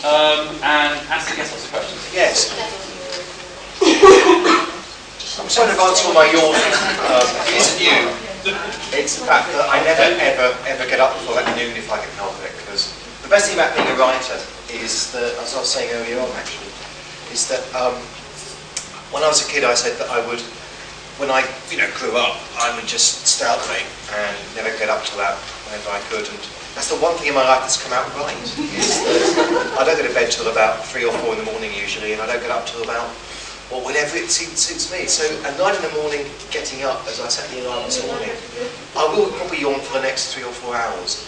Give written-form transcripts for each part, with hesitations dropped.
and ask the guests lots of questions. Yes. I'm sorry to answer all my yawning. It isn't you. It's the fact that I never, ever get up before at noon if I can help it. Because the best thing about being a writer is that, as I was saying earlier on actually, is that when I was a kid I said that I would, when I grew up, I would just stay up late and never get up till about whenever I could. And that's the one thing in my life that's come out right. Is that I don't go to bed till about 3 or 4 in the morning usually, and I don't get up till about, or whenever it suits me. So at 9 in the morning, getting up, as I set the alarm this morning, I will probably yawn for the next 3 or 4 hours.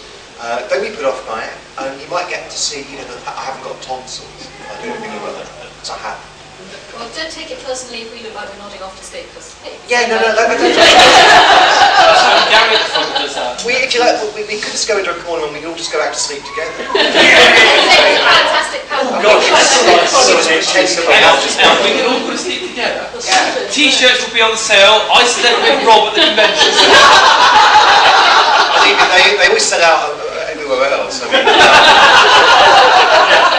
Don't be put off by it. You might get to see, that I haven't got tonsils. I do anything about that, because I have. Well, don't take it personally if we look like we're nodding off to sleep, because... Yeah, no. Gary at the front does that. If you like, we could just go into a corner and we could all just go out to sleep together. Fantastic power. God, we can all go to sleep together. Yeah. T-shirts will be on sale. I said with Rob at the convention. They always sell out everywhere else. I mean,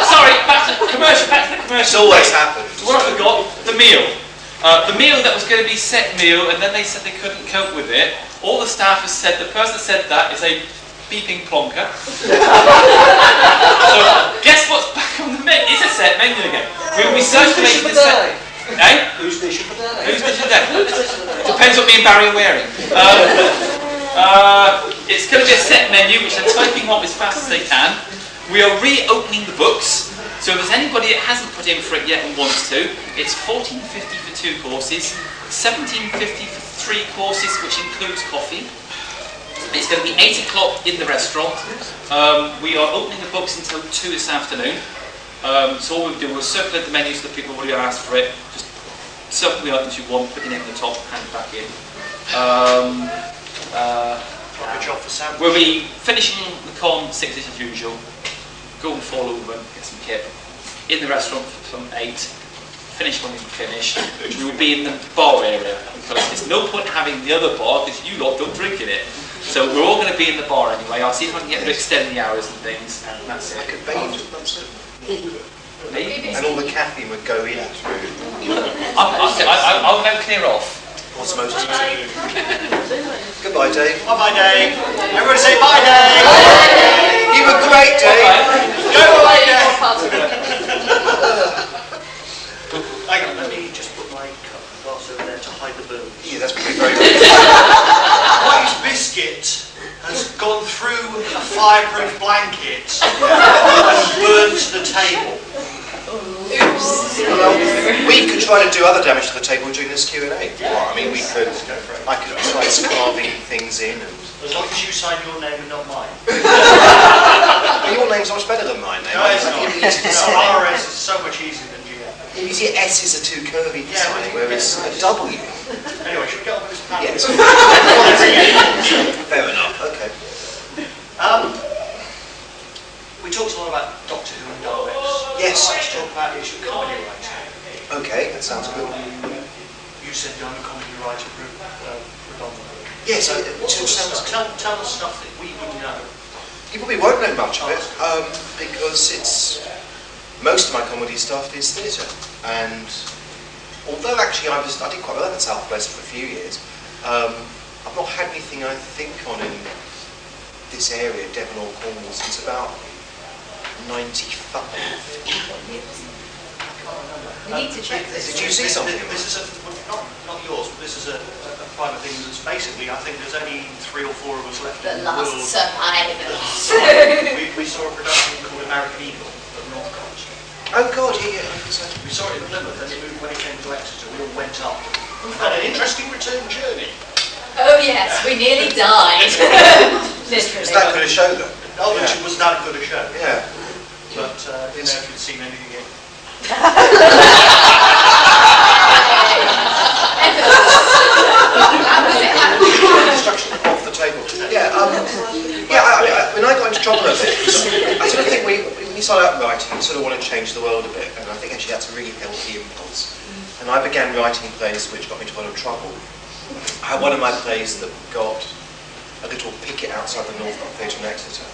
sorry, back to the commercial. It's always happened. What I forgot, the meal. The meal that was going to be set meal, and then they said they couldn't cope with it. All the staff has said, the person that said that is a beeping plonker. So, guess what's back on the menu? It's a set menu again. We will be circulating the set. Eh? Who's dish for that? Who's dish for that? Depends what me and Barry are wearing. It's going to be a set menu, which they're typing up as fast as they can. We are reopening the books. So if there's anybody that hasn't put in for it yet and wants to, it's $14.50 for 2 courses, $17.50 for 3 courses, which includes coffee. It's going to be 8 o'clock in the restaurant. We are opening the books until 2 this afternoon. So all we'll do, we'll circulate the menus to the people who already asked for it. Just circle the items you want, put your name at the top, hand it back in. We'll be finishing the con 6 as usual. Go and fall over and get some kip. In the restaurant from 8. Finish when we finish. We will be in the bar area because there's no point having the other bar because you lot don't drink in it. So we're all going to be in the bar anyway. I'll see if I can get to extend the hours and things, and that's it. I could bathe. And all the caffeine would go in through. I'll now clear off. Osmosis. Goodbye, Dave. Bye-bye, Dave. Everybody say bye, Dave. You were great, Dave. Go away, Dave. Hang on, let me just put my cup and glass over there to hide the burn. Yeah, that's pretty very good. White biscuit has gone through a fireproof blanket and burned the table. Well, we could try to do other damage to the table during this Q&A. Well, I mean, I could try carving things in. And... As long as you sign your name and not mine. Well, your name's much better than mine, No, it's not. No, RS is so much easier than GM. You see, S's are too curvy to sign, whereas a W. Anyway, should we get on with this panel? Yes. Fair enough, okay. We talked a lot about Doctor Who and Daleks. Yes. Let's talk about the issue of comedy writing. Okay, that sounds good. You said you're a comedy writer predominantly. Yes, tell us stuff that we wouldn't know. You probably won't know much of it, because most of my comedy stuff is theatre. And although actually I did quite well in the South West for a few years, I've not had anything I think on in this area, Devon or Cornwall, since about 95. We need to check this. Did you see something? This is not yours, but this is a private thing that's basically, I think there's only 3 or 4 of us left in the world. The last survivors. We saw a production called American Eagle at North College. Oh God, yeah. We saw it in Plymouth, and when it came to Exeter, we all went up. Had an interesting return journey. Oh yes, we nearly died. Literally. It's that good a show though. Oh, yeah. It was that good a show. Yeah. But didn't know if you'd seen anything yet. Destruction off the table. Yeah. When I got into trouble with it, I sort of think when you start out writing, you sort of want to change the world a bit, and I think actually that's a really healthy impulse. And I began writing plays which got me into a lot of trouble. I had one of my plays that got a little picket outside the Northcote Theatre in Exeter.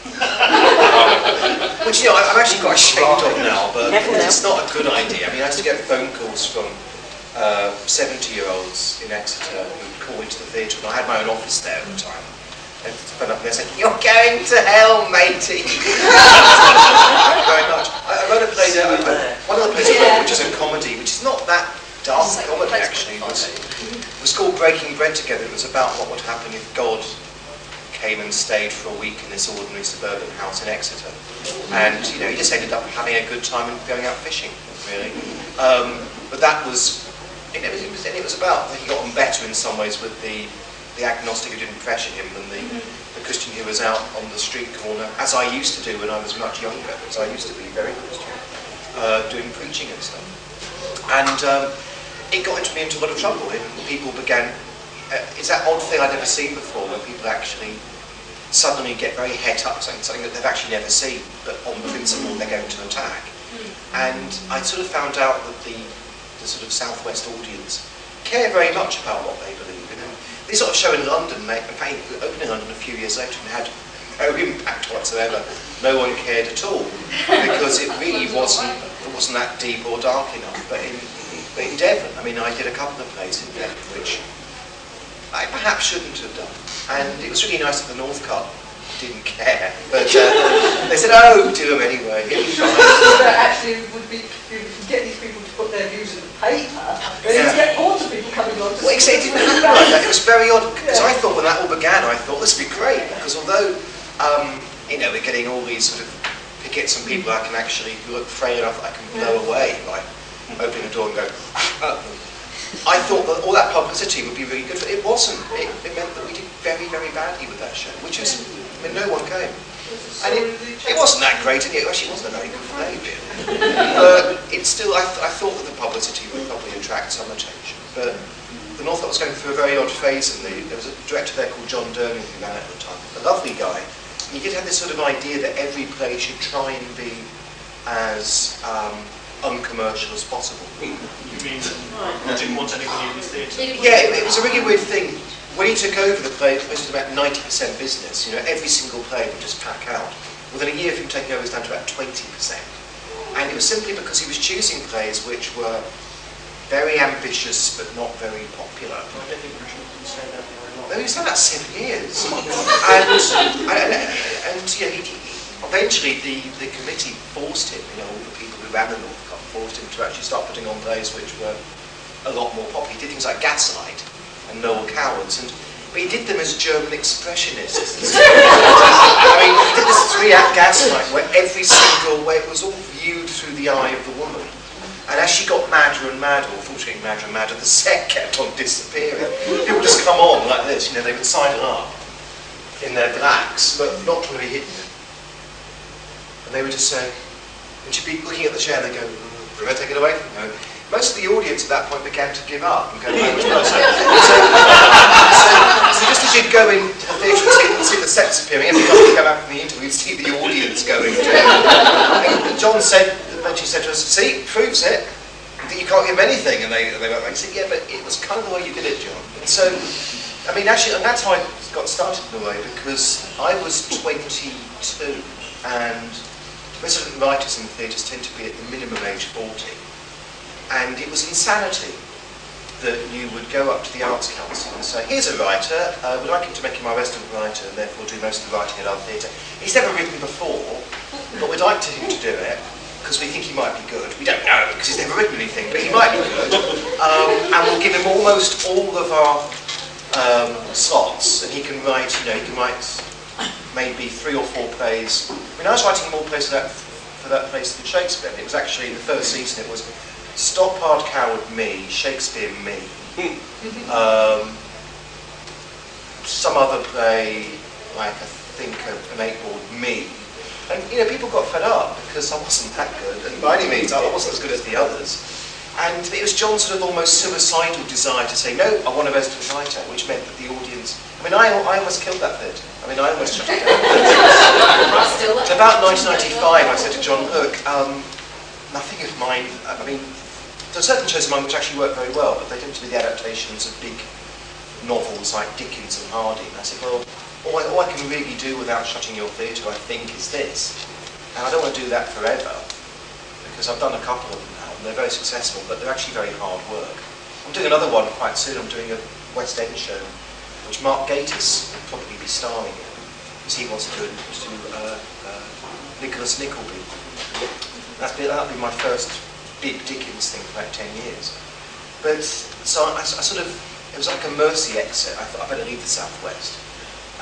Which, I'm actually quite ashamed of now, but it's not a good idea. I mean, I used to get phone calls from 70-year-olds in Exeter who would call into the theatre, and I had my own office there at the time. And phone up and they're saying, "You're going to hell, matey." Thank you very much. I wrote a play there, one of the plays I wrote, which is a comedy, which is not that dark comedy actually. It was called Breaking Bread Together. It was about what would happen if God came and stayed for a week in this ordinary suburban house in Exeter. And, he just ended up having a good time and going out fishing, really. But that was, it was about, he got on better in some ways with the agnostic who didn't pressure him than the Christian who was out on the street corner, as I used to do when I was much younger, because I used to be very Christian, doing preaching and stuff. And it got me into a lot of trouble. People began, it's that odd thing I'd never seen before, where people actually suddenly get very het up saying something that they've actually never seen, but on principle they're going to attack. And I sort of found out that the sort of Southwest audience care very much about what they believe in. And this sort of show in London, opened in London a few years later and had no impact whatsoever. No one cared at all, because it really wasn't that deep or dark enough. But in Devon, I mean, I did a couple of plays in Devon, which I perhaps shouldn't have done. And it was really nice that the Northcote didn't care, but they said, "Oh, do them anyway." Actually, would be if you get these people to put their views in the paper, then you get hordes of people coming along. Well, it didn't happen like that. It was very odd, because I thought when that all began, I thought this would be great, because although we're getting all these sort of pickets and people I can actually look frail enough that I can blow away, like opening the door and go. I thought that all that publicity would be really good, but it wasn't. It meant that we did very, very badly with that show, which is, no one came. And it wasn't that great, and it actually wasn't a very good play, really. It's still, I thought that the publicity would probably attract some attention, but the Northcote was going through a very odd phase, and there was a director there called John Dermy who ran it at the time, a lovely guy. He did have this sort of idea that every play should try and be as uncommercial as possible. You mean that didn't want anybody in the theatre? Yeah, it was a really weird thing. When he took over the play, it was about 90% business. Every single play would just pack out. Within a year of him taking over, it was down to about 20%. And it was simply because he was choosing plays which were very ambitious but not very popular. I don't think we should say that very long. No, he was there about 7 years. Eventually the committee forced him, all the people who ran the Northcote forced him to actually start putting on plays which were a lot more popular. He did things like Gaslight and Noel Cowards, but he did them as German expressionists. I mean, he did this 3-act Gaslight where it was all viewed through the eye of the woman. And as she got madder and madder, or fortunately madder and madder, the set kept on disappearing. People would just come on like this, they would sign up in their blacks, but not really hidden. And they would just say, and she'd be looking at the chair and they'd go, "We're going to take it away from her." Most of the audience at that point began to give up and go, "No, it's not." So just as you'd go into the theatre and see the sets appearing, every time you go out from the interview, you'd see the audience going too. And John said, when she said to us, "See, proves it, that you can't give anything." And they went like, "Yeah, but it was kind of the way you did it, John." And so, I mean, actually, and that's how I got started in a way, because I was 22, and resident writers in theatres tend to be at the minimum age 40. And it was insanity that you would go up to the Arts Council and say, "Here's a writer, we'd like him to make him our resident writer and therefore do most of the writing at our theatre. He's never written before, but we'd like him to do it because we think he might be good." We don't know because he's never written anything, but he might be good. And we'll give him almost all of our slots, and he can write, maybe 3 or 4 plays. I mean, I was writing more plays for that place than Shakespeare. It was actually, in the first season, it was Stoppard, Coward, me, Shakespeare, me. Some other play, like I think an 8-board, me. And people got fed up because I wasn't that good, and by any means I wasn't as good as the others. And it was John's sort of almost suicidal desire to say, "No, I want a resident writer," which meant that the audience. I mean, I almost killed that theatre. I mean, I almost shut it down. So about 1995, I said to John, "Look, nothing of mine. I mean, there are certain shows of mine which actually work very well, but they tend to be the adaptations of big novels like Dickens and Hardy." And I said, "Well, all I can really do without shutting your theatre, I think, is this. And I don't want to do that forever, because I've done a couple of them now, and they're very successful, but they're actually very hard work. I'm doing another one quite soon. I'm doing a West End show, which Mark Gatiss will probably be starring in, because he wants to do Nicholas Nickleby. That'll be my first big Dickens thing for about 10 years. But, so I sort of, it was like a mercy exit. I thought I better leave the Southwest.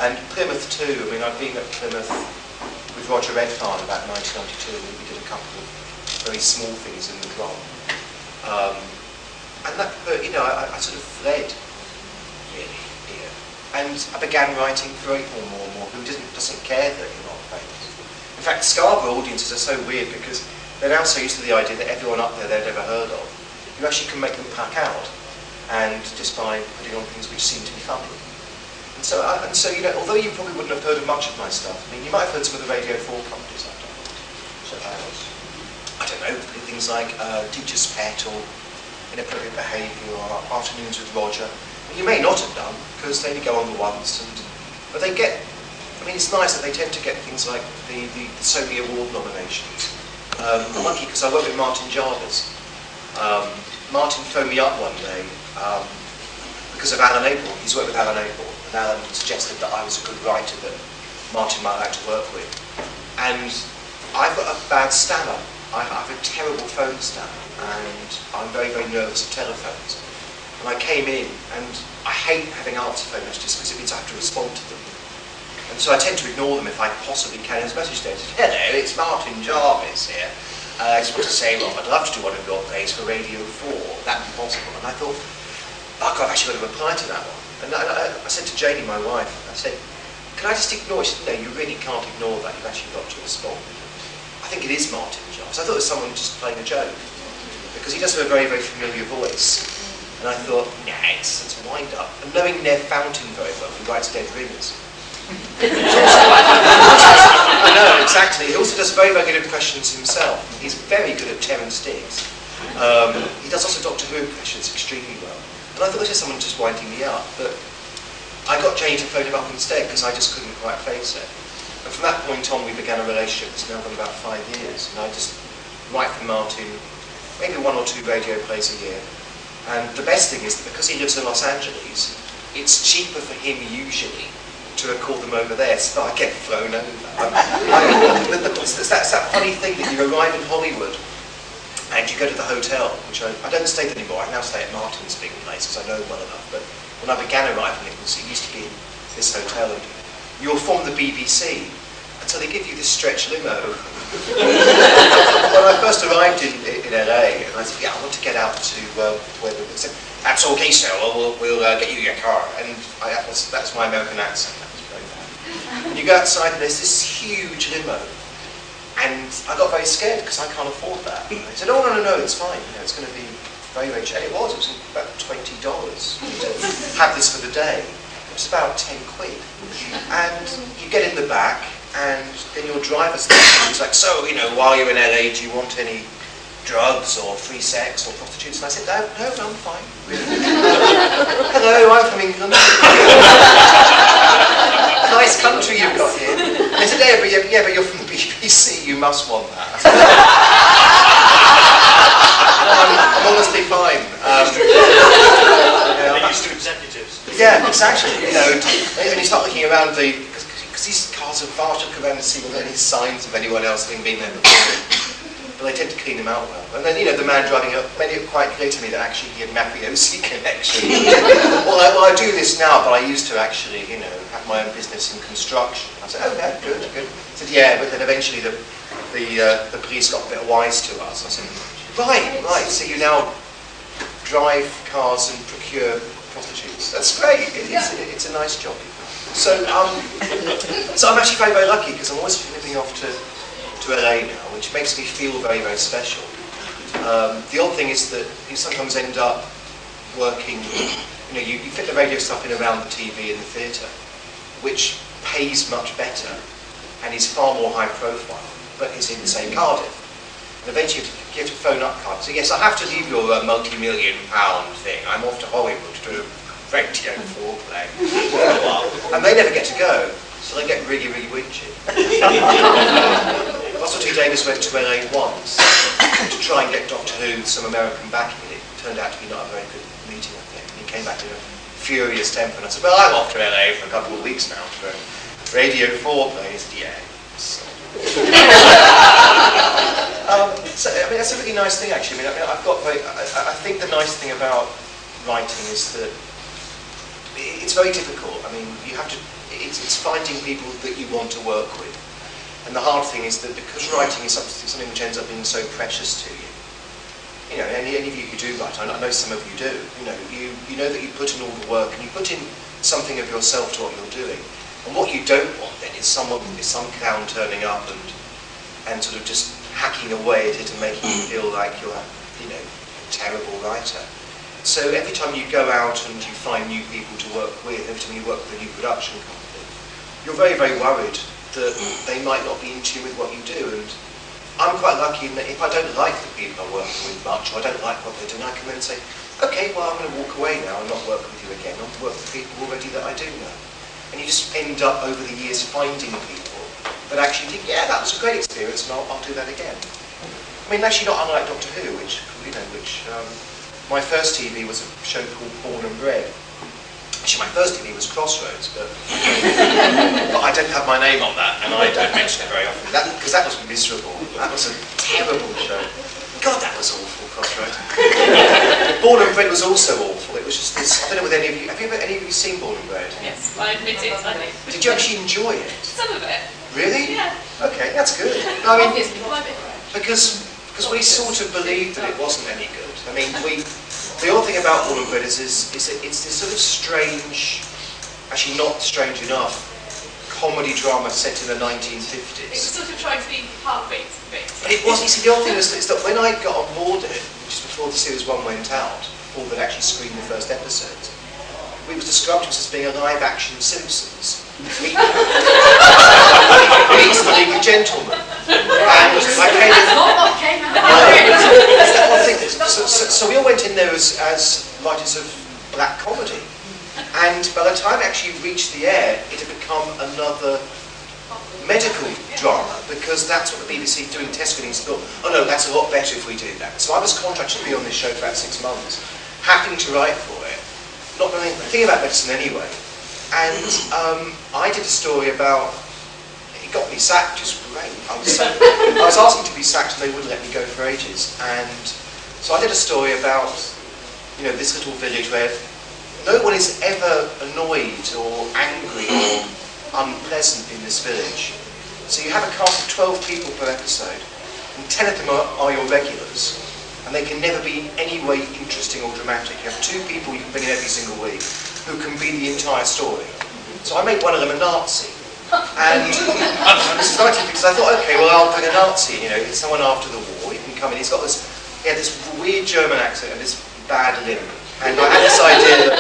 And Plymouth too, I mean, I've been at Plymouth with Roger Redfern about 1992, and we did a couple of very small things in the drum. And that, you know, I sort of fled, really, here. And I began writing for April more and more, who doesn't care that you're not famous. In fact, Scarborough audiences are so weird because they're now so used to the idea that everyone up there they've never heard of. You actually can make them pack out, and just by putting on things which seem to be funny. And so, you know, although you probably wouldn't have heard of much of my stuff, I mean, you might have heard some of the Radio 4 companies I've done. So I don't know, things like Teacher's Pet or Inappropriate Behaviour or Afternoons with Roger. And you may not have done, because they only go on the once, but they get, I mean, it's nice that they tend to get things like the Sony Award nominations. I'm lucky because I work with Martin Jarvis. Martin phoned me up one day because of Alan Abel. He's worked with Alan Abel, and Alan suggested that I was a good writer that Martin might like to work with. And I've got a bad stammer. I have a terrible phone stammer, and I'm very, very nervous of telephones. And I came in, and I hate having answer phone messages because it means I have to respond to them. And so I tend to ignore them if I possibly can. His message there says, "Hello, it's Martin Jarvis here. I just want to say, Rob, I'd love to do one of your plays for Radio 4. That'd be possible." And I thought, oh God, I've actually got to reply to that one. And I said to Janie, my wife, I said, "Can I just ignore it?" She said, "No, you really can't ignore that. You've actually got to respond." I think it is Martin Jarvis. I thought it was someone just playing a joke, because he does have a very, very familiar voice. And I thought, nah, it's a wind-up. And knowing Nev Fountain very well, who writes Dead Ringers. I know, exactly. He also does very, very good impressions himself. He's very good at Terence Diggs. He does also Doctor Who impressions extremely well. And I thought this is someone just winding me up, but I got Jane to phone him up instead because I just couldn't quite face it. And from that point on, we began a relationship that's now gone about 5 years. And I just write for Martin maybe 1 or 2 radio plays a year. And the best thing is that because he lives in Los Angeles, it's cheaper for him usually to record them over there, so that I get flown over. That's that funny thing that you arrive in Hollywood and you go to the hotel, which I don't stay there anymore. I now stay at Martin's big place because I know well enough. But when I began arriving, it used to be in this hotel. And you're from the BBC, and so they give you this stretch limo. When I first arrived in LA, and I said, "Yeah, I want to get out to where they said, 'That's okay, sir. We'll get you your car.'" And that's my American accent. That was very bad. And you go outside, and there's this huge limo, and I got very scared because I can't afford that. And I said, "Oh no, it's fine. You know, it's going to be very, very cheap." And it was about $20 to have this for the day. It was about 10 quid. And you get in the back, and then your driver's there, and he's like, "So, you know, while you're in LA, do you want any drugs or free sex or prostitutes?" And I said, no, I'm fine. "Hello, I'm from England." "Nice country you've got here." And they said, yeah, but you're from the BBC, you must want that." I said, I'm honestly fine. They're used to executives. Yeah, exactly. You know, and you start looking around because these cars are far to look around and see whether there are any signs of anyone else having been there before. But they tend to clean them out well. And then, you know, the man driving up made it quite clear to me that actually he had mafiosi connection. well, I do this now, but I used to actually, you know, have my own business in construction. I said, "Oh, yeah, good. I said, "Yeah, but then eventually the police got a bit wise to us." I said, right, so you now drive cars and procure prostitutes. That's great. It's a nice job. So I'm actually very, very lucky because I'm always living off to LA now, which makes me feel very, very special. The odd thing is that you sometimes end up working, you know, you fit the radio stuff in around the TV and the theatre, which pays much better and is far more high profile, but is in, say, Cardiff. And eventually you have to phone up Cardiff. So yes, I have to leave your multi-million-pound thing. I'm off to Hollywood to do a radio foreplay. And they never get to go, so they get really, really whingy. Russell T Davies went to LA once to try and get Doctor Who some American backing. It turned out to be not a very good meeting, I think. And he came back in a furious temper, and I said, well, I'm off to LA for a couple of weeks now for radio foreplay. He said, yeah. So, I mean, that's a really nice thing, actually. I think the nice thing about writing is that it's very difficult. I mean, you have to. It's finding people that you want to work with, and the hard thing is that because writing is something which ends up being so precious to you. You know, any of you who do write, I know some of you do. You know that you put in all the work and you put in something of yourself to what you're doing. And what you don't want then is some clown turning up and sort of just hacking away at it and making you feel like you're a terrible writer. So every time you go out and you find new people to work with, every time you work with a new production company, you're very, very worried that they might not be in tune with what you do. And I'm quite lucky in that if I don't like the people I'm working with much, or I don't like what they're doing, I can then say, okay, well, I'm going to walk away now and not work with you again. I'll work with people already that I do know. And you just end up over the years finding people that actually think, yeah, that was a great experience, and I'll do that again. I mean, actually not unlike Doctor Who, which my first TV was a show called Born and Bred. Actually, my first TV was Crossroads, but I don't have my name on that, and I don't mention it very often, because that was miserable. That was a terrible show. God, that was awful, Crossroads. Born and Bred was also awful. It was just this, I don't know whether any of you, have any of you seen Born and Bred? Yes, I admit it, I do. Did you actually enjoy it? Some of it. Really? Yeah. Okay, that's good. No, I mean, Obviously, quite a bit. because we sort of believed that it wasn't any good. I mean, the odd thing about Born and Bred is that it's this sort of strange, actually not strange enough, comedy drama set in the 1950s. It was sort of trying to be heartbeat. But it wasn't. You see, the odd thing is that when I got on board it, just before the series 1 went out, before they'd actually screened the first episode, we was described as being a live-action Simpsons. Meets the League of Gentlemen. And I came in. That's not what came out. So we all went in there as writers of black comedy. And by the time it actually reached the air, it had become another medical drama, because that's what the BBC doing test screenings thought, oh no, that's a lot better if we do that. So I was contracted to be on this show for about 6 months, having to write for it, not knowing anything about medicine anyway. And I did a story about, it got me sacked, which was great. I was asking to be sacked and they wouldn't let me go for ages. And so I did a story about, this little village where no one is ever annoyed or angry or unpleasant in this village. So you have a cast of 12 people per episode, and 10 of them are your regulars, and they can never be in any way interesting or dramatic. You have 2 people you can bring in every single week who can be the entire story. So I made one of them a Nazi. And this is because I thought, okay, well, I'll bring a Nazi, it's someone after the war, he can come in, he had this weird German accent and this bad limp. And I had this idea that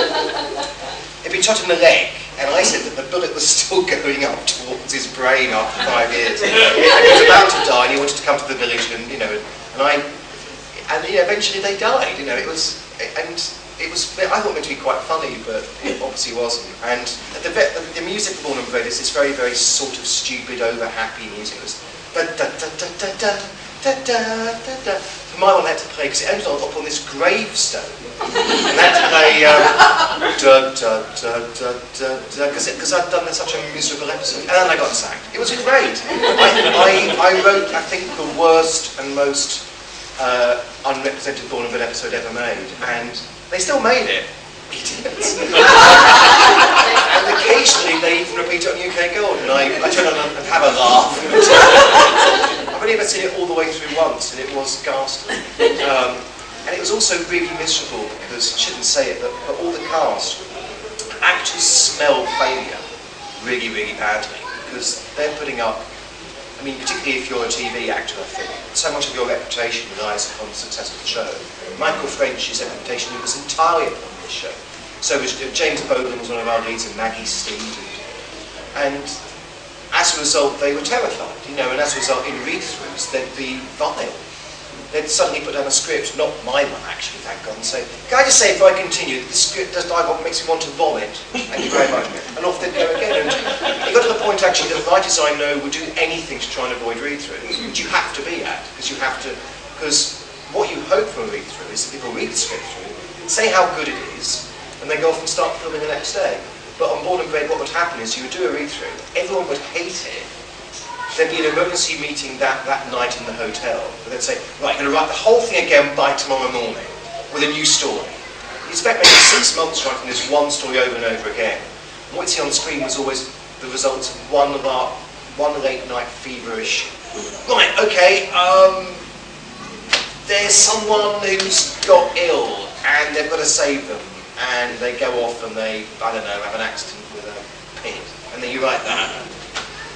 he'd been shot in the leg, and I said that the bullet was still going up towards his brain after 5 years. And he was about to die, and he wanted to come to the village, and eventually they died. I thought it meant to be quite funny, but it obviously wasn't. And the music for Born and Bred is this very, very sort of stupid, over-happy music. It was da da da da da da da da da da. For my one, I had to play, because it ended up on this gravestone. And I had to play da da da da da da, because I'd done such a miserable episode. And then I got sacked. It was great. I wrote, I think, the worst and most unrepresented Born and Bred episode ever made, and they still made it. Idiots. And occasionally they even repeat it on UK Gold, and I turn on and have a laugh. I've only ever seen it all the way through once, and it was ghastly. And it was also really miserable because, I shouldn't say it, but all the cast, actors smell failure really, really badly, because they're putting up, particularly if you're a TV actor, I think, so much of your reputation relies upon the success of the show. Michael French's reputation was entirely upon this show. So was James Bolan was one of our leads, and Maggie Steed. And as a result, they were terrified, and as a result, in read-throughs, they'd be vile. they'd suddenly put down a script, not my one actually, thank God, and say, can I just say, if I continue, the script does dialogue makes me want to vomit. Thank you very much. And off they'd go again. And it got to the point actually that writers I know would do anything to try and avoid read-throughs, which you have to be at, because what you hope from a read-through is that people read the script through, say how good it is, and then go off and start filming the next day. But on Board and Bread, what would happen is you would do a read-through, everyone would hate it. There'd be an emergency meeting that night in the hotel, where they'd say, right, you're going to write the whole thing again by tomorrow morning, with a new story. You spent maybe 6 months writing this one story over and over again. And what you'd see on screen was always the results of one late night feverish, right, okay, there's someone who's got ill, and they've got to save them, and they go off and they, I don't know, have an accident with a pig, and then you write that.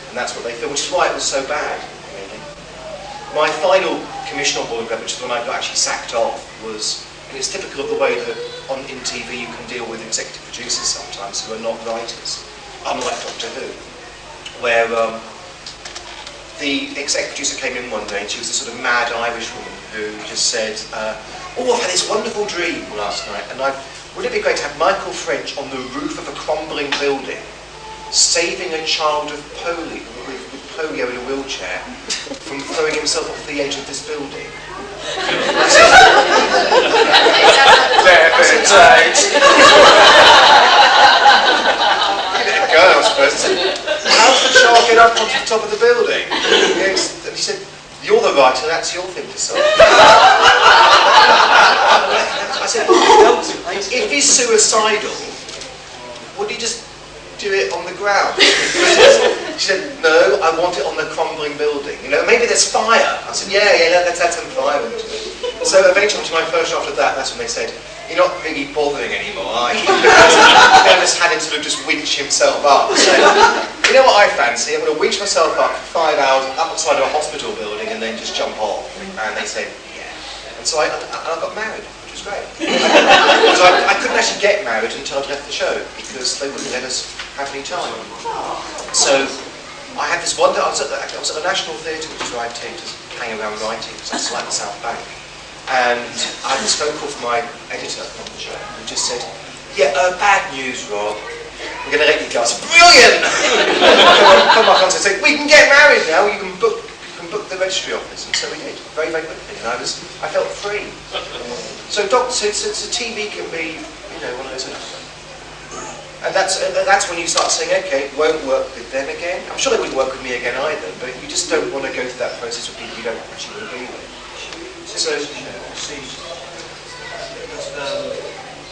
And that's what they feel, which is why it was so bad, really. My final commission on Board and Bread, which is the one I got actually sacked off, was, and it's typical of the way that in TV you can deal with executive producers sometimes who are not writers, unlike Doctor Who, where the executive producer came in one day and she was this sort of mad Irish woman who just said, oh, I've had this wonderful dream last night, and wouldn't it be great to have Michael French on the roof of a crumbling building, saving a child of with polio in a wheelchair from throwing himself off the edge of this building. Girl, I suppose. How does the child get up onto the top of the building? And he said, you're the writer, that's your thing to solve. I said, well, if he's suicidal, would he just do it on the ground? She said, no, I want it on the crumbling building. You know, maybe there's fire. I said, yeah, let's add some fire into it. So eventually, to my first draft of that's when they said, you're not really bothering anymore, are you? They just had him sort of just winch himself up. So, you know what I fancy? I'm going to winch myself up for 5 hours up outside of a hospital building and then just jump off. And they said, yeah. And so I got married, which was great. Because I couldn't actually get married until I'd left the show, because they wouldn't let us have any time. So I had this wonder. I was at the National Theatre, which is where I tend to hang around writing, because I just like the South Bank. And I had this phone call from my editor on the show, who just said, yeah, bad news, Rob. We're going to let you go. I said, brilliant! Come back on and say, we can get married now. You can book the registry office. And so we did, very, very quickly. And I felt free. So TV can be, you know, one of those. And that's when you start saying, okay, it won't work with them again. I'm sure they wouldn't work with me again either, but you just don't want to go through that process with people you don't actually want to be with. So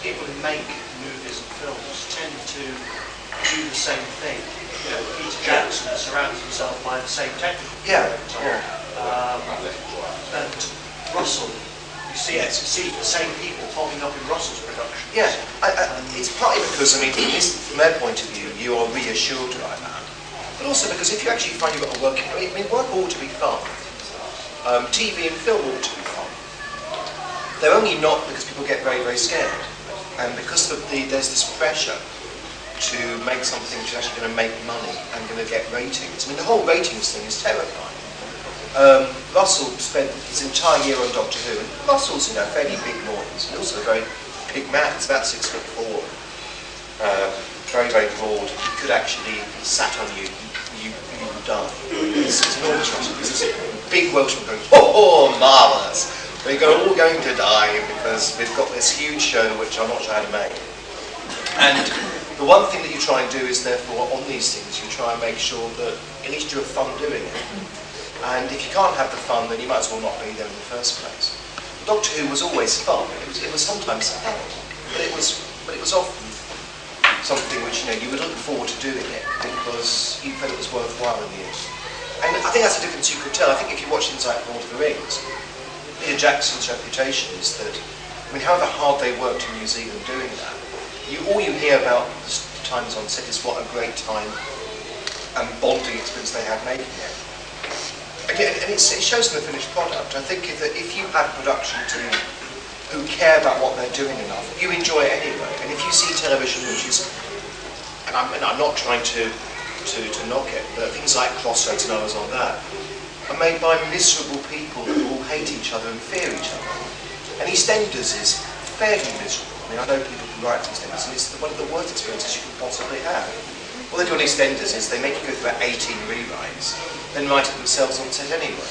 people who make movies and films tend to do the same thing. You know, Peter Jackson surrounds himself by the same technical director. And Russell, you see the same people popping up in Russell's productions. Yeah, it's partly because, I mean, from their point of view, you are reassured like that. But also because if you actually find you've got a working, I mean, work ought to be fun. TV and film ought to be fun. They're only not because people get very, very scared. And because there's this pressure to make something which is actually going to make money and going to get ratings. I mean, the whole ratings thing is terrifying. Russell spent his entire year on Doctor Who, and Russell's, you know, a fairly big noise, and also a very big man. He's about 6'4", very, very broad. He could actually, if he sat on you, you would die. It's enormous Russell. He's this big Welshman going, oh, marvellous. We're all going to die because we've got this huge show which I'm not sure how to make. And the one thing that you try and do is, therefore, on these things, you try and make sure that at least you have fun doing it. And if you can't have the fun, then you might as well not be there in the first place. Doctor Who was always fun. It was sometimes hell, but it was often something which, you know, you would look forward to doing it because you felt it was worthwhile in the end. And I think that's a difference you could tell. I think if you watch things like Lord of the Rings, Peter Jackson's reputation is that, I mean, however hard they worked in New Zealand doing that, all you hear about the times on set is what a great time and bonding experience they had making it. And it shows in the finished product. I think that if you have a production team who care about what they're doing enough, you enjoy it anyway. And if you see television which is, and I'm not trying to knock it, but things like Crossroads and others like that are made by miserable people who all hate each other and fear each other. And EastEnders is fairly miserable. I mean, I know people who write EastEnders, and it's one of the worst experiences you could possibly have. What they do on EastEnders is they make you go through about 18 rewrites, then write it themselves on set anyway.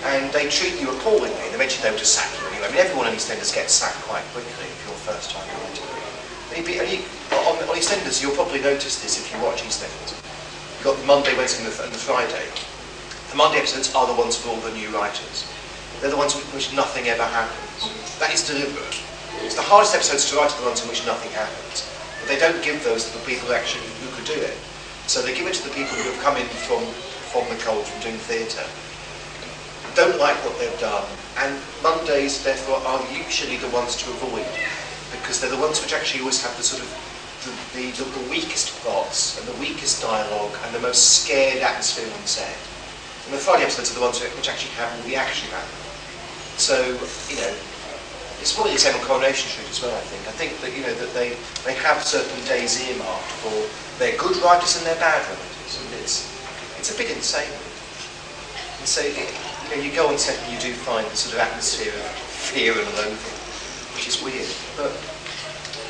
And they treat you appallingly, and eventually they will just sack you anyway. I mean, everyone on EastEnders gets sacked quite quickly if you're first time writer. On EastEnders, you'll probably notice this if you watch EastEnders. You've got the Monday, Wednesday and the Friday. The Monday episodes are the ones for all the new writers. They're the ones in which nothing ever happens. That is deliberate. It's the hardest episodes to write are the ones in which nothing happens. But they don't give those to the people actually who could do it. So they give it to the people who have come in from the cold, from doing theatre, don't like what they've done, and Mondays therefore are usually the ones to avoid, because they're the ones which actually always have the sort of the weakest plots and the weakest dialogue and the most scared atmosphere on set. And the Friday episodes are the ones which actually have all the action happen. So, you know, it's probably the same on Coronation Street as well, I think. I think that, you know, that they have certain days earmarked for their good writers and their bad writers, and it's a bit insane. And so, you know, you go on set and you do find the sort of atmosphere of fear and loathing, which is weird. But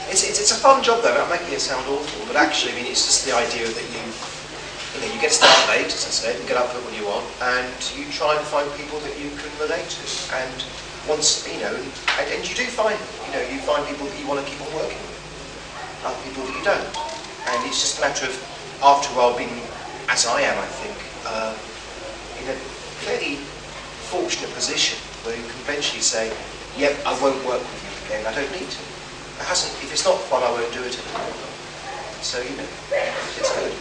it's a fun job though. I'm making it sound awful, but actually, I mean, it's just the idea that you get to start late, as I said, and get up when you want, and you try and find people that you can relate to. And once, you know, and you do find them. You know, you find people that you want to keep on working with, other people that you don't. And it's just a matter of, after a while, being, as I am, I think, in a fairly fortunate position where you can eventually say, yep, I won't work with you again, I don't need to. If it's not fun, I won't do it anymore. So, you know, it's good.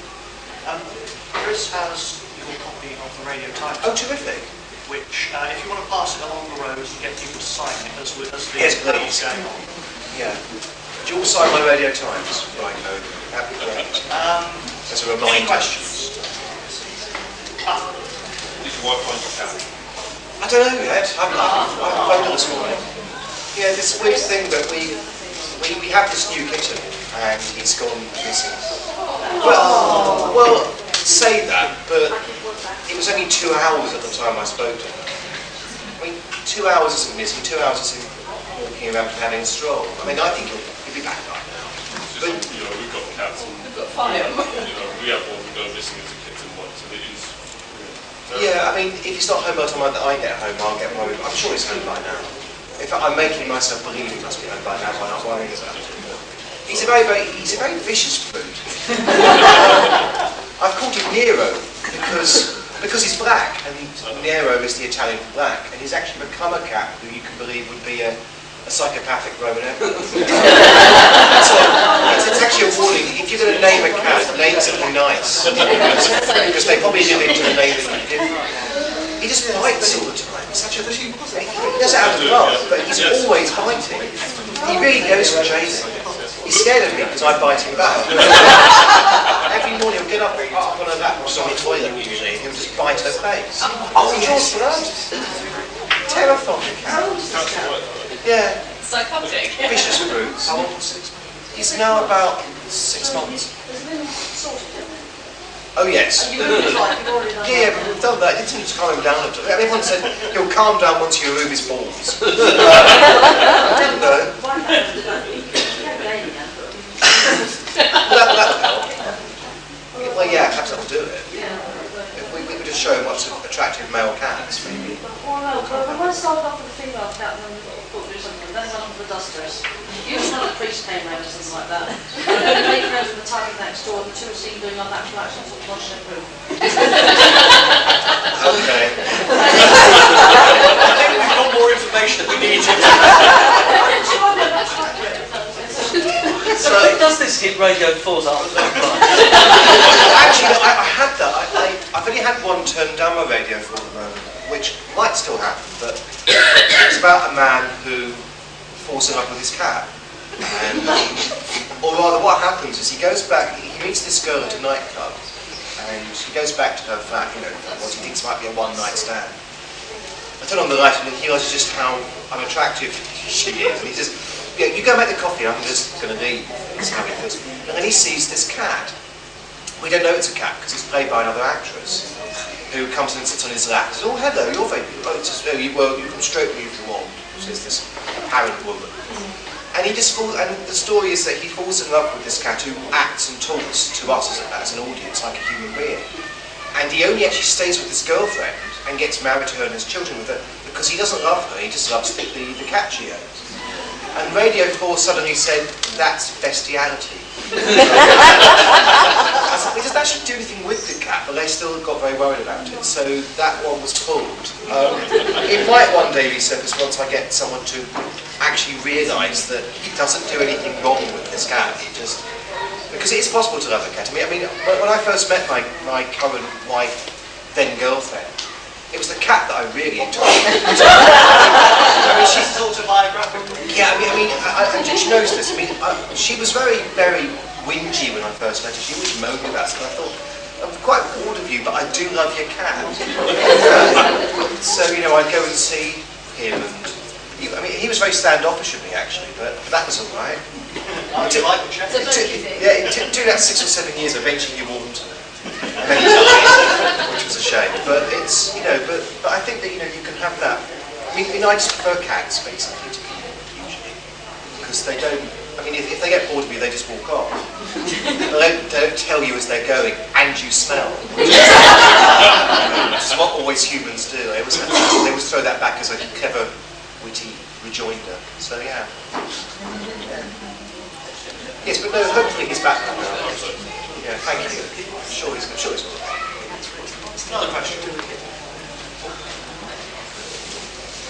Chris has your copy of the Radio Times. Oh, terrific. Which, if you want to pass it along the road and get people to sign it as the yes, please. Going on. Yeah. Do you all sign my Radio Times? Right, no. That'd be great. As a reminder. Any questions? Did your wife find your cat? I don't know yet. I haven't phoned her this morning. Yeah, this weird thing that we have this new kitten and he's gone missing. Well, say that, but it was only 2 hours at the time I spoke to her. I mean, 2 hours isn't missing, 2 hours is him walking around and having a stroll. I mean, I think he'll be back by now. But, you know, we've got cats and We've got 5. you know, we have one that go missing as a kitten once, and it is. Yeah, I mean, if he's not home by the time I get home, I'll get worried. I'm sure he's home by now. In fact, I'm making myself believe he must be home by now by not worrying about it. He's a very vicious brute. I've called him Nero because he's black, and Nero is the Italian for black, and he's actually become a cat who you can believe would be a psychopathic Roman emperor. So it's actually a warning. If you're going to name a cat, name something nice, because they probably live into the name that you give. He just bites all the time. He's such a he does it out of love, but he's always biting. He really goes for chasing. He's scared of me because I bite him back. Every morning he'll get up and on her lap, which is on the toilet usually, and he'll just bite her face. Oh, yes, terrifying cat. Yeah. Psychotic. Vicious brutes. He's now about 6 months. Oh yes. Yeah, but we've done that. It didn't calm him down at all. Everyone said he'll calm down once you remove his balls. Didn't know. That'll help. Well, yeah, perhaps that'll do it. If we could just show him what's attractive male cats, maybe. Well, no, when I started off with the female cat and then thought to do something, then I went on to the dusters. Usually when a priest came around or something like that. And then they came with the target next door, the two were seen doing unnatural actions of washing their poop. Okay. I think we've got more information than we need. So does this hit Radio 4's after? Actually, no, I had that. I've only had one turned down my Radio 4 at the moment, which might still happen, but it's about a man who falls in love with his cat. And, or rather, what happens is he goes back, he meets this girl at a nightclub, and he goes back to her flat, you know, what he thinks might be a one-night stand. I turn on the light and he realises just how unattractive she is, and he says, yeah, you go make the coffee, I'm just going to leave. That's how it goes. And then he sees this cat. We don't know it's a cat because it's played by another actress. who comes in and sits on his lap. He says, "Oh, hello, you're very good. Oh, you can stroke me if you want," says this apparent woman. And he just falls, and the story is that he falls in love with this cat who acts and talks to us as an audience like a human being. And he only actually stays with his girlfriend and gets married to her and has children with her because he doesn't love her, he just loves the cat she owns. And Radio 4 suddenly said, "That's bestiality." He doesn't actually do anything with the cat, but they still got very worried about it, so that one was pulled. It might one day resurface once I get someone to actually realise that he doesn't do anything wrong with this cat. Because it is possible to love a cat. I mean, when I first met my current wife, then girlfriend, it was the cat that I really enjoyed. I mean, she's autobiographical. Yeah, and she knows this. I mean, she was very, very whingy when I first met her. She always moaned about stuff. I thought, "I'm quite bored of you, but I do love your cat." So, I'd go and see him, and he was very standoffish with me actually, but that was all right. Do you like the cat? During that 6 or 7 years, eventually he warmed to me. Many times, which was a shame. But it's, but I think that, you can have that. I just prefer cats basically to people usually, because they don't. If they get bored of you, they just walk off. They don't tell you as they're going, "And you smell," which is what always humans do. They always throw that back as a clever, witty rejoinder. So yeah. Yes, but no. Hopefully he's back now. Yeah, thank you. I'm sure he's all right. Another question.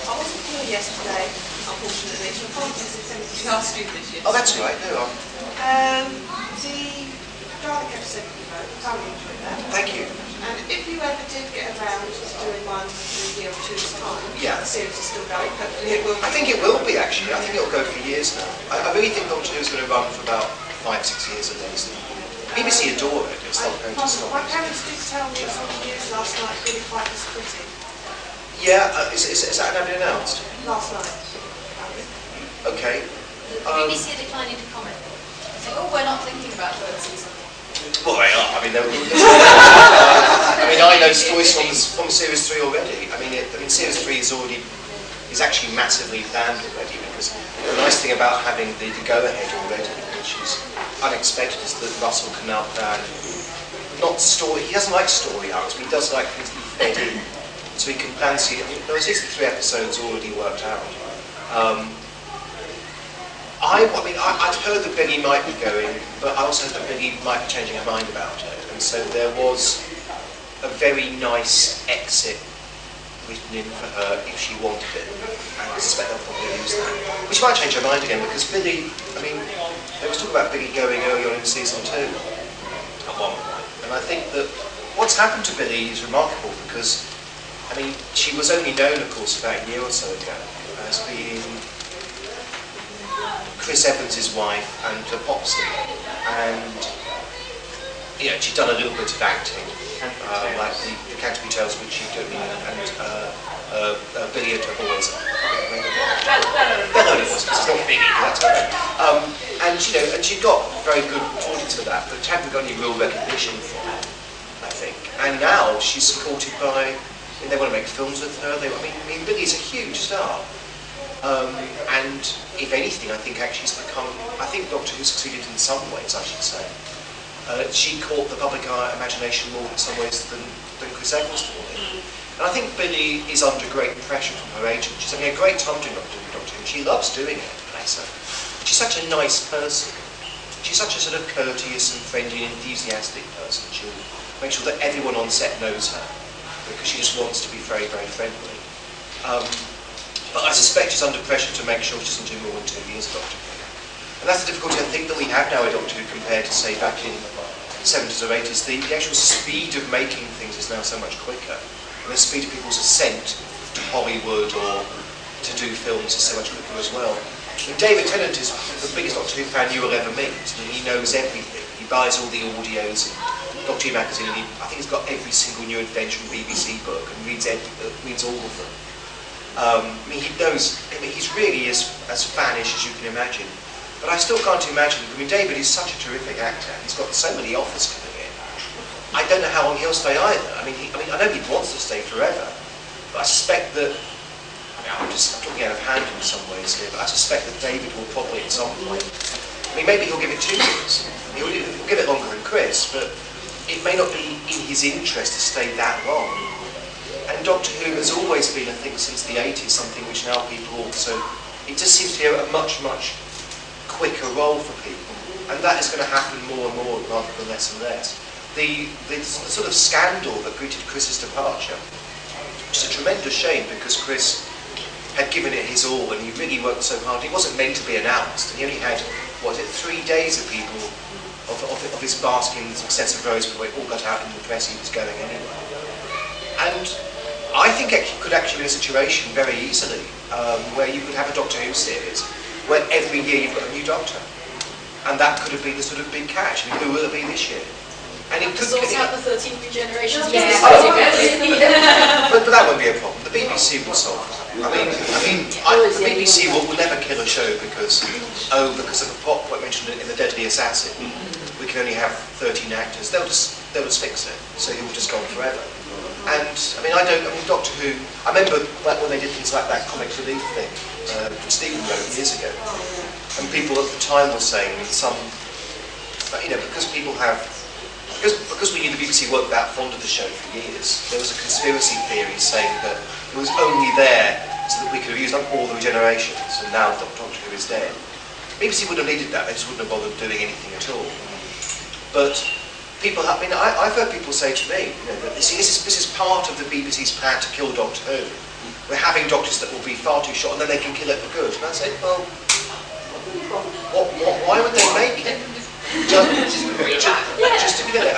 I wasn't here yesterday, unfortunately. My apologies if anything asked you this year. Oh, that's all right. No, The Dalek episode you wrote, I thoroughly enjoyed that. thank you. And if you ever did get around to doing one in a year or two's time, Yeah. the series is still going, hopefully it will be. I think it will be actually. I think it'll go for years now. I really think Doctor Who's going to run for about 5-6 years at least. BBC adore it. It's not going to stop. My parents did tell me on the news last night, really quite disappointing. Yeah, is that now been announced? Last night. Okay. The BBC are declining to comment. They say, "Oh, we're not thinking about third season." Well, they are. I know stories from Series 3 already. Series 3 is actually massively planned already, because the nice thing about having the go-ahead already, which is unexpected, is that Russell can now plan not story. He doesn't like story arcs, but he does like things to be fed in, so he can plan. There was 63 episodes already worked out. I'd heard that Billy might be going, but I also heard that Billy might be changing her mind about it. And so there was a very nice exit written in for her if she wanted it. And I suspect they'll probably use that. Which might change her mind again, because Billy, there was talk about Billy going early on in season 2 at one point. And I think that what's happened to Billy is remarkable, because, she was only known, of course, about a year or so ago as being Chris Evans' wife and a pop singer, and she'd done a little bit of acting, like the Canterbury Tales, which she'd done, and Billy and her boys. Bella it was, it's not Biggie, that's her name. And she got very good reporting to that, but hadn't got any real recognition from it, I think. And now she's supported by. They want to make films with her. Billy's a huge star. And if anything, I think actually she's become. I think Doctor Who succeeded in some ways, I should say. She caught the public imagination more in some ways than Chris Evans did. And I think Billy is under great pressure from her agent. She's having a great time doing Doctor Who. She loves doing it, bless her. She's such a nice person. She's such a sort of courteous and friendly and enthusiastic person. She'll make sure that everyone on set knows her, because she just wants to be very, very friendly. But I suspect she's under pressure to make sure she doesn't do more than 2 years of Doctor Who. And that's the difficulty I think that we have now with Doctor Who compared to, say, back in the 70s or 80s. The actual speed of making things is now so much quicker. And the speed of people's ascent to Hollywood or to do films is so much quicker as well. David Tennant is the biggest Doctor Who fan you will ever meet. He knows everything. He buys all the audios and Doctor Who magazine, and I think he's got every single new adventure and BBC book and reads all of them. He knows. He's really as fanish as you can imagine. But I still can't imagine. David is such a terrific actor. He's got so many offers coming in. I don't know how long he'll stay either. I mean, I know he wants to stay forever, but I suspect that, I'm talking out of hand in some ways here, but I suspect that David will probably at some point, maybe he'll give it 2 years. He'll give it longer than Chris, but it may not be in his interest to stay that long. And Doctor Who has always been, I think, since the 80s, something which now people also, it just seems to be a much, much quicker role for people. And that is going to happen more and more rather than less and less. The sort of scandal that greeted Chris's departure, which is a tremendous shame because Chris had given it his all and he really worked so hard. He wasn't meant to be announced. And he only had, 3 days of people, of his basking success of Rose, where it all got out in the press he was going anyway. And I think it could actually be a situation very easily where you could have a Doctor Who series where every year you've got a new Doctor. And that could have been the sort of big catch. I mean, who will it be this year? And it could sort out the 13 regenerations. Yes. But that won't be a problem. The BBC will solve that. The BBC will never kill a show because of a plot point mentioned in The Deadly Assassin. We can only have 13 actors. They'll just fix it. So he will just go on forever. And Doctor Who. I remember when they did things like that comic relief thing that Stephen wrote years ago, and people at the time were saying because we knew the BBC weren't that fond of the show for years, there was a conspiracy theory saying that it was only there so that we could have used up all the regenerations, and now Doctor Who is dead. The BBC wouldn't have needed that, they just wouldn't have bothered doing anything at all. But people have, I've heard people say to me, that this is part of the BBC's plan to kill Doctor Who. We're having doctors that will be far too short and then they can kill it for good. And I said, well, why would they make it? Just to kill it.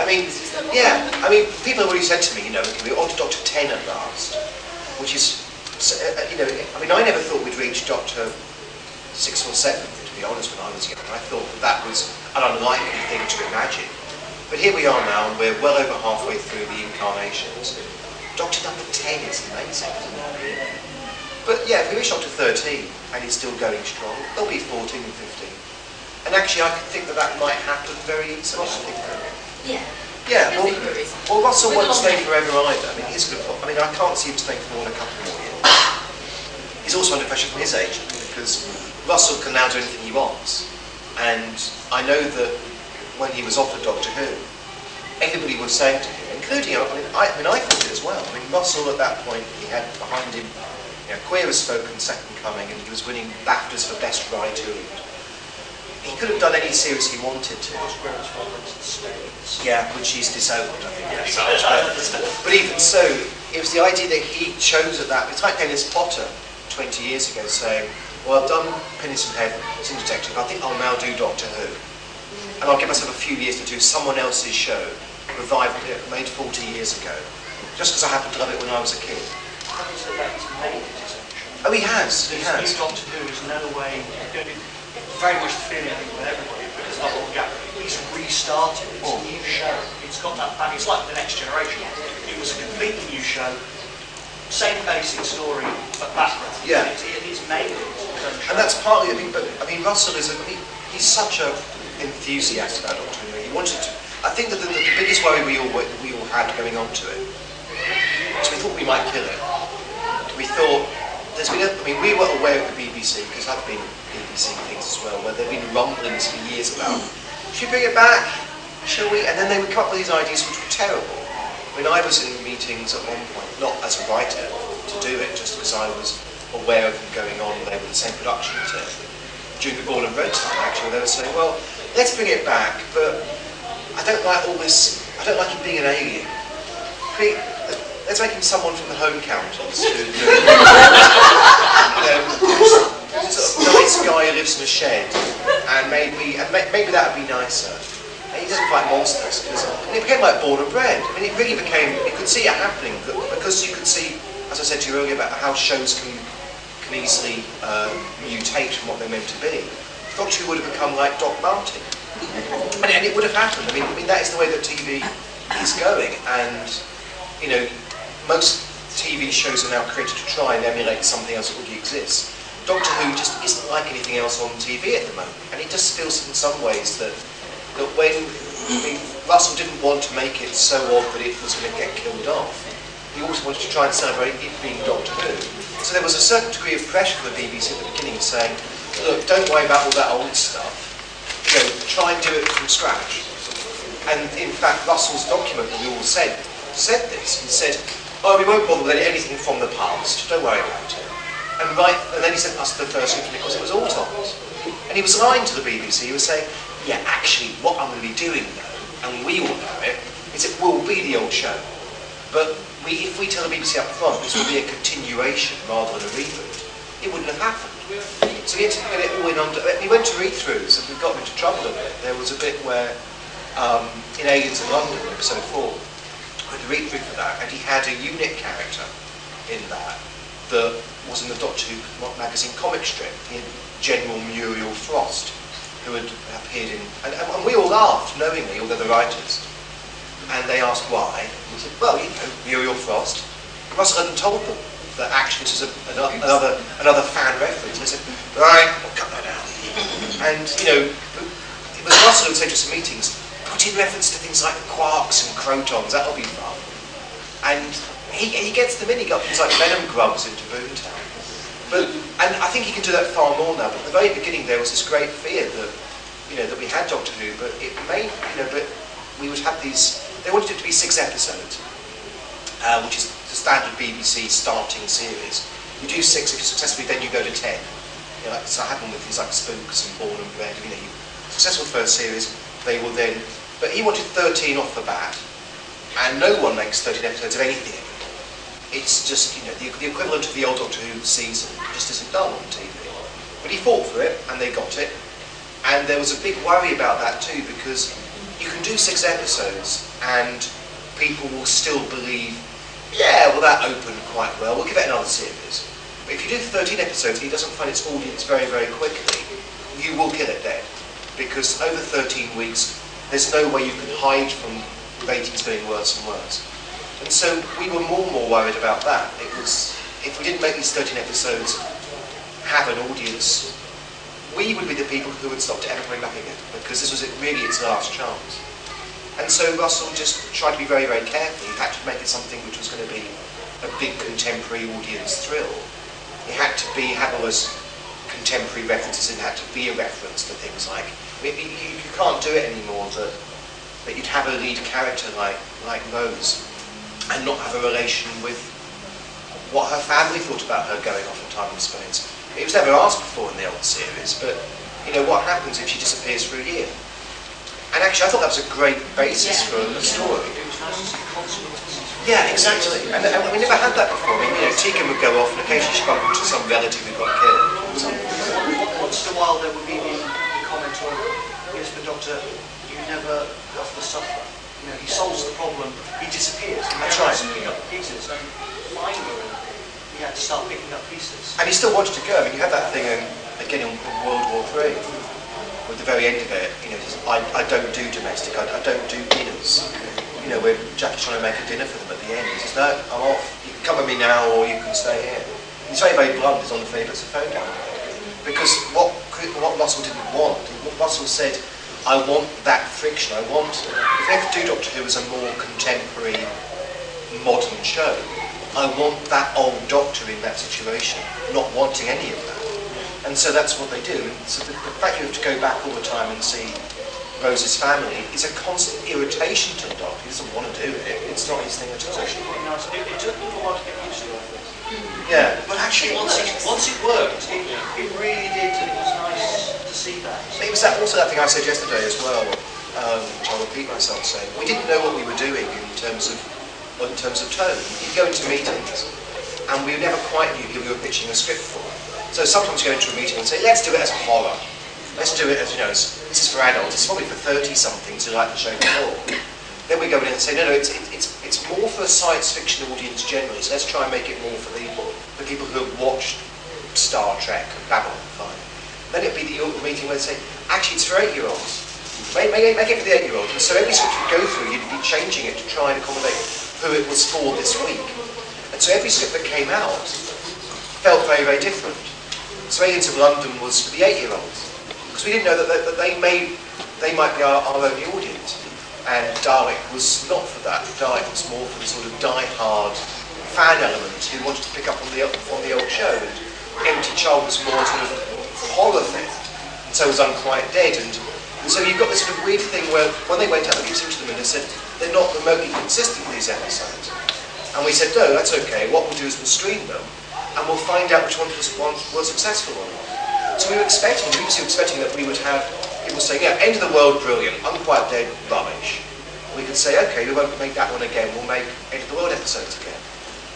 People have already said to me, we're on to Doctor 10 at last, which is, I never thought we'd reach Doctor 6 or 7, to be honest, when I was young. I thought that was an unlikely thing to imagine. But here we are now, and we're well over halfway through the incarnations. Doctor number 10 is amazing, isn't it? But yeah, if we reach Doctor 13, and it's still going strong, there'll be 14 and 15. And actually, I think that might happen very easily. Well, Russell won't stay forever either. I can't see him staying for more than a couple more years. He's also under pressure from his agent because Russell can now do anything he wants. And I know that when he was offered Doctor Who, everybody was saying to him, including I thought it as well. Russell at that point, he had behind him, Queer as Spoken, Second Coming, and he was winning BAFTAs for Best Writer. He could have done any series he wanted to. Yeah, which he's disowned, I think. But even so, it was the idea that he chose at that. It's like Dennis Potter 20 years ago saying, well, I've done Pennies from Heaven, it's in Detective, I think I'll now do Doctor Who. And I'll give myself a few years to do someone else's show, revived, made 40 years ago, just because I happened to love it when I was a kid. Oh, he has. New Doctor Who is no way, very much the feeling I think with everybody, because not all the gap. He's restarted. It's a new show. It's got that back. It's like The Next Generation. It was a completely new show, same basic story, but backwards. Yeah. It's made it. And that's partly. Russell is. He's such an enthusiast about Doctor Who. He wanted to. I think that the biggest worry we all had going on to it was we thought we might kill it. We thought. We were aware of the BBC, because I've been BBC things as well, where there have been rumblings for years about, should we bring it back? Shall we? And then they would come up with these ideas which were terrible. I was in meetings at one point, not as a writer, to do it, just because I was aware of them going on, they were the same production team. During the Ball and Red time, actually, they were saying, well, let's bring it back, but I don't like all this, I don't like him being an alien. Let's make him someone from the Home Counties. Who's a sort of nice guy who lives in a shed, and maybe that would be nicer. And he doesn't fight monsters, and it became like Born and Bred. It really became. You could see it happening because you could see, as I said to you earlier, about how shows can easily mutate from what they're meant to be. Doctor Who would have become like Doc Martin, and it would have happened. That is the way that TV is going, and most TV shows are now created to try and emulate something else that already exists. Doctor Who just isn't like anything else on TV at the moment, and it just feels in some ways that when Russell didn't want to make it so odd that it was going to get killed off. He also wanted to try and celebrate it being Doctor Who. So there was a certain degree of pressure from the BBC at the beginning saying, look, don't worry about all that old stuff. You know, try and do it from scratch. And in fact, Russell's document, we all said this. He said, oh, we won't bother with anything from the past. Don't worry about it. And then he sent us the first script because it was all Tom's. And he was lying to the BBC. He was saying, yeah, actually, what I'm going to be doing, though, and we all know it, is it will be the old show. But if we tell the BBC up front this will be a continuation rather than a reboot, it wouldn't have happened. So we had to get it all in under. We went to read-throughs and we got into trouble a bit. There was a bit where, in Aliens in London, episode 4, I had to read through for that, and he had a unit character in that was in the Doctor Who magazine comic strip, in General Muriel Frost, who had appeared in, and we all laughed knowingly, although the writers, and they asked why, and we said, well, you know, Muriel Frost. And Russell hadn't told them that actually this was another fan reference, and they said, right, we'll cut that out. And, you know, it was Russell who would say to us in meetings, put in reference to things like quarks and protons, that'll be fun. And he gets them in, he got things like venom grubs into Boomtown. And I think he can do that far more now, but at the very beginning there was this great fear that, you know, that we had Doctor Who, but it may, you know, but we would have these, they wanted it to be 6 episodes, which is the standard BBC starting series. You do 6, if you're successful, then you go to 10. You know, like, so it happened with things like Spooks and Born and Bred, you know, successful first series, they will then, but he wanted 13 off the bat, and no one makes 13 episodes of anything anymore. It's just, you know, the equivalent of the old Doctor Who season just isn't done on TV. But he fought for it, and they got it. And there was a big worry about that too, because you can do 6 episodes, and people will still believe, yeah, well that opened quite well, we'll give it another series. But if you do 13 episodes and he doesn't find its audience very, very quickly, you will kill it dead. Because over 13 weeks, there's no way you can hide from ratings getting worse and worse. And so we were more and more worried about that. It was, if we didn't make these 13 episodes have an audience, we would be the people who would stop it ever coming back again, because this was really its last chance. And so Russell just tried to be very, very careful. He had to make it something which was going to be a big contemporary audience thrill. It had to have all those contemporary references, and it had to be a reference to things like, you can't do it anymore that you'd have a lead character like Rose and not have a relation with what her family thought about her going off in time and space. It was never asked before in the old series, but you know, what happens if she disappears for a year? And actually I thought that was a great basis for the story. It was nice to see consequences. Yeah, exactly. And we never had that before. I mean, you know, Tegan would go off and occasionally she bumped into some relative who got killed. Once in a while there would be the comment on, yes, but Doctor, you never have to suffer. You know, he solves the problem, he disappears. That's right. Picking up the pieces. And finally, he had to start picking up pieces. And he still wanted to go. I mean, you had that thing again in World War III, with the very end of it, you know, he says, I don't do domestic, I don't do dinners. You know, where Jackie's trying to make a dinner for them at the end. He says, no, I'm off. You can come with me now, or you can stay here. And he's very, very blunt, he's on the favourites of phone down. Because what Russell didn't want, Russell said, I want that friction. I want, if they could do Doctor Who as a more contemporary, modern show, I want that old Doctor in that situation, not wanting any of that. And so that's what they do. And so the fact you have to go back all the time and see Rose's family is a constant irritation to the Doctor. He doesn't want to do it. It's not his thing at all. It's actually quite nice. It took them a while to get used to it. Yeah. But actually, once it worked, it really did, and it was nice to see that. It was also that thing I said yesterday as well, which I'll repeat myself saying. We didn't know what we were doing in terms of tone. You'd go into meetings, and we never quite knew who we were pitching a script for. So sometimes you go into a meeting and say, let's do it as horror. Let's do it as, you know, this is for adults. It's probably for 30-somethings who like the show more. Then we go in and say, no, it's more for a science fiction audience generally, so let's try and make it more for the people who have watched Star Trek and Babylon 5. Then it'd be the meeting where they say, actually it's for 8-year-olds. Make it for the 8-year-olds. And so every script you go through, you'd be changing it to try and accommodate who it was for this week. And so every script that came out felt very, very different. So Aliens of London was for the 8-year-olds. Because we didn't know that they might be our only audience. And Dalek was not for that. Dalek was more for the sort of die-hard fan element who wanted to pick up on the old show. And Empty Child was more sort of horror thing. And so was Unquiet Dead. And so you've got this sort of weird thing where when they went out, they listened to them and they said, they're not remotely consistent with these episodes. And we said, no, that's okay. What we'll do is we'll stream them and we'll find out which ones were successful or not. So we were expecting that we would have people saying, yeah, End of the World, brilliant, Unquiet Dead, rubbish. We could say, okay, we won't make that one again, we'll make End of the World episodes again.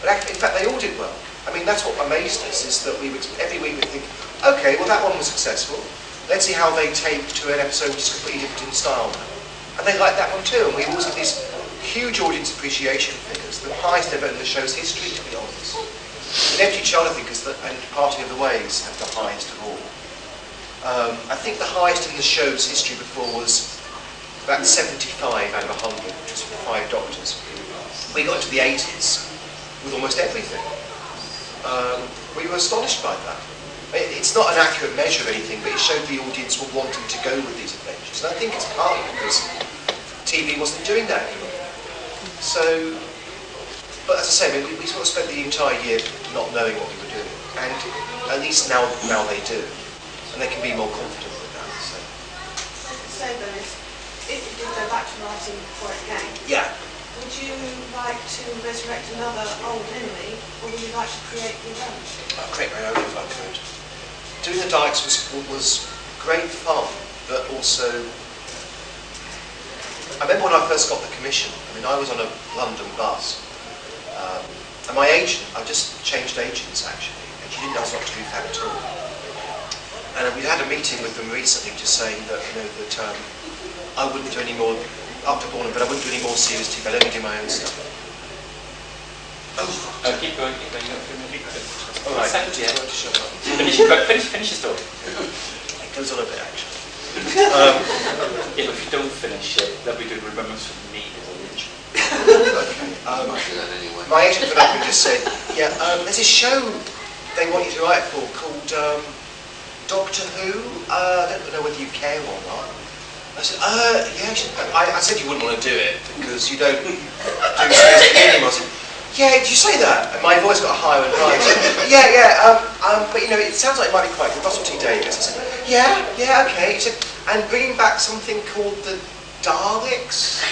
But in fact, they all did well. I mean, that's what amazed us, is that every week we'd think, okay, well that one was successful, let's see how they take to an episode which is completely different in style now. And they liked that one too, and we always had these huge audience appreciation figures, the highest ever in the show's history, to be honest. And Empty Child, I think, and Party of the Waves have the highest of all. I think the highest in the show's history before was about 75 out of 100, which was for 5 Doctors. We got into the 80s with almost everything. We were astonished by that. It's not an accurate measure of anything, but it showed the audience were wanting to go with these adventures. And I think it's partly because TV wasn't doing that anymore. So, but as I say, we sort of spent the entire year not knowing what we were doing. And at least now they do. And they can be more confident with that. So. So then, if you did go back to writing for it again, yeah. Would you like to resurrect another old enemy, or would you like to create your own? I'd create my own if I could. Doing the Daleks was great fun, but also... I remember when I first got the commission, I mean, I was on a London bus, and my agent, I just changed agents actually, and she didn't know I was not to do that at all. And we had a meeting with them recently just saying that, you know, that I wouldn't do any more, after Born, but I wouldn't do any more series TV, I'd only do my own stuff. Oh, keep going, keep going. All right. Yeah. Finish your story. It goes on a bit, actually. Yeah, but if you don't finish it, that'll be good remembrance from me as a lynch. Okay. My agent got up and just said, yeah, there's this show they want you to write for called Doctor Who. I don't know whether you care or not. I said, yeah. I said you wouldn't want to do it because you don't do series anymore. I said, yeah, did you say that? And my voice got higher and higher. Said, yeah, but you know, it sounds like it might be quite good. Russell T Davies. I said, yeah, okay. He said, and bringing back something called the Daleks.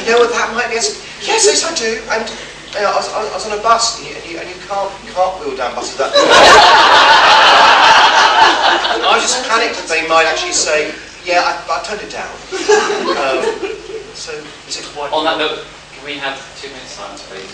You know what that might be? I said, yes, I do. And you know, I was on a bus, and you can't wheel down buses that. I just panicked that they might actually say, yeah, I turned it down. So, on that note, can we have 2 minutes silence, please?